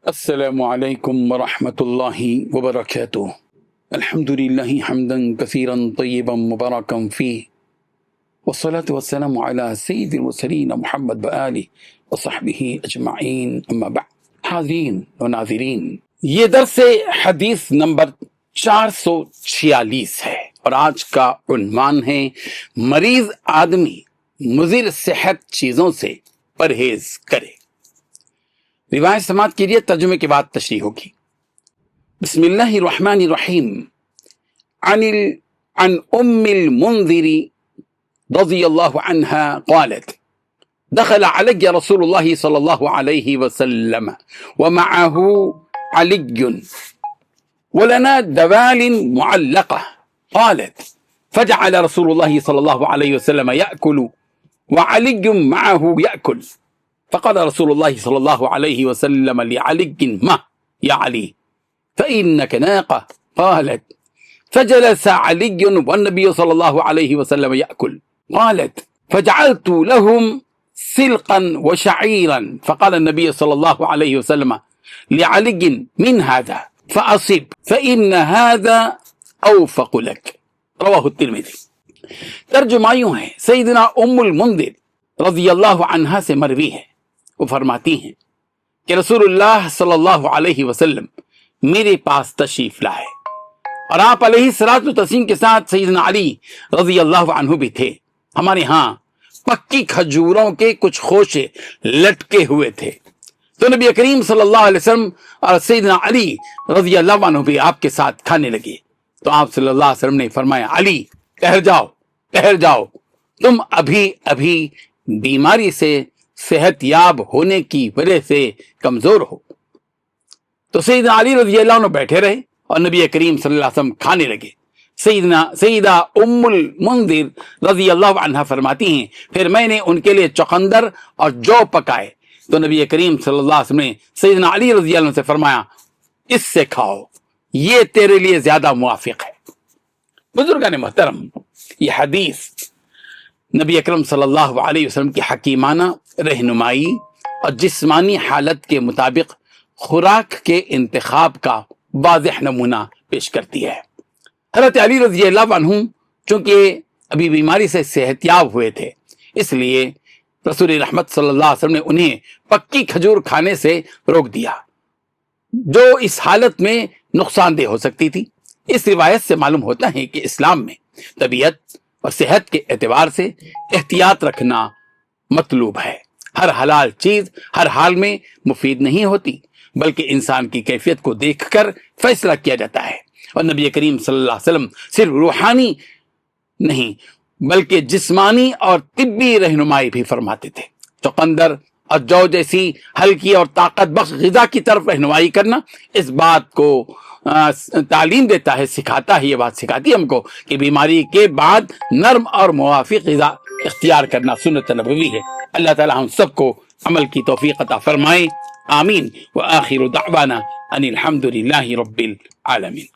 अस्सलामु अलैकुम वरहमतुल्लाहि वबरकातुह। अल्हम्दुलिल्लाहि हम्दन कसीरन तय्यिबन मुबारकन फीह वस्सलातु वस्सलामु अला सय्यिदिल मुरसलीन मुहम्मद व आलिहि व सहबिही अजमाइन अम्मा बअद। हाज़रीन व नाज़रीन, ये दर्स हदीस नंबर 446 है और आज का उन्वान है मरीज आदमी मुज़िर सेहत चीजों से परहेज करे। रिवायत समात कीजिए, तर्जुमे के बाद तशरीह होगी। बिस्मिल्लाहिर्रहमानिर्रहीम। अन उम्मिल मुंज़िरी रज़ियल्लाहु अन्हा क़ालत दख़ल अलैया रसूलुल्लाह सल्लल्लाहु अलैहि वसल्लम व मअहु अलिय्युन व लना दवालिन मुअल्लक़ह क़ालत फजअल रसूलुल्लाह सल्लल्लाहु अलैहि वसल्लम यअकुलु व अलिय्युन मअहु यअकुल फ़क़ाल रसूलुल्लाह सल्लल्लाहु अलैहि वसल्लम लिअलिय्यिन मा या अली फ़इन्नक नाक़ह क़ालत फ़जलस अलिय्युन वन्नबिय्यु सल्लल्लाहु अलैहि वसल्लम यअकुल क़ालत फ़जअलतु लहुम सिल्क़न व शईरन फ़क़ाल अन्नबिय्यु सल्लल्लाहु अलैहि वसल्लम लिअलिय्यिन मिन हाज़ा फ़असिब फ़इन्न हाज़ा अवफ़क़ु लक। रवाहु तिर्मिज़ी। तर्जुमा यूं है, सय्यदना उम्मुल मुंज़िर रज़ियल्लाहु अन्हा से मरवी है, वो फरमाती हैं कि रसूलुल्लाह सल्लल्लाहु अलैहि वसल्लम मेरे पास तशरीफ लाए और आप अलैहिस्सलातु तस्लीम के साथ सय्यदना अली रज़ियल्लाहु अन्हु भी थे। हमारे यहाँ पक्की खजूरों के कुछ खोशे लटके हुए थे, तो नबी करीम सल्लल्लाहु अलैहि वसल्लम और सय्यदना अली रज़ियल्लाहु अन्हु भी आपके साथ खाने लगे। तो आप सल्लल्लाहु अलैहि वसल्लम ने फरमाया, अली ठहर जाओ, तुम अभी अभी बीमारी से सेहतयाब होने की वजह से कमजोर हो। तो सैयदना अली रज़ियल्लाहु अन्हु बैठे रहे और नबी करीम सल्लल्लाहु अलैहि वसल्लम खाने लगे। सैयदा उम्मुल मुंज़िर रज़ियल्लाहु अन्हा फरमाती हैं, फिर मैंने उनके लिए चुकंदर और जौ पकाए तो नबी करीम सल्लल्लाहु अलैहि वसल्लम ने सैयदना अली रज़ियल्लाहु अन्हु से फरमाया, इससे खाओ, ये तेरे लिए ज्यादा मुवाफिक है। बुजुर्गान मोहतरम, ये हदीस नबी अकरम सल्लल्लाहु अलैहि वसल्लम की हकीमाना रहनुमाई और जिस्मानी हालत के मुताबिक खुराक के इंतखाब का वाज़ेह नमूना पेश करती है। हज़रत अली रज़ियल्लाहु अन्हु चूंकि अभी बीमारी से सेहतयाब हुए थे, इसलिए रसूल रहमत सल्लल्लाहु अलैहि वसल्लम ने उन्हें पक्की खजूर खाने से रोक दिया, जो इस हालत में नुकसानदेह हो सकती थी। इस रिवायत से मालूम होता है कि इस्लाम में तबीयत और सेहत के एतबार से एहतियात रखना मतलूब है। हर हलाल चीज हर हाल में मुफीद नहीं होती, बल्कि इंसान की कैफियत को देखकर फैसला किया जाता है। और नबी करीम सल्लल्लाहु अलैहि वसल्लम सिर्फ रूहानी नहीं बल्कि जिस्मानी और तिब्बी रहनुमाई भी फरमाते थे। चुकंदर और जौ जैसी हल्की और ताकत बख्श ग़िज़ा की तरफ रहनुमाई करना इस बात को तालीम देता है, सिखाता है। ये बात सिखाती है हमको कि बीमारी के बाद नर्म और मुवाफिक ग़िज़ा इख्तियार करना सुन्नत नबवी है। अल्लाह ताला हम सबको अमल की तौफीक अता फरमाए। आमीन व आखिरु दावाना अनिल हम्दुलिल्लाहि रब्बिल आलमीन।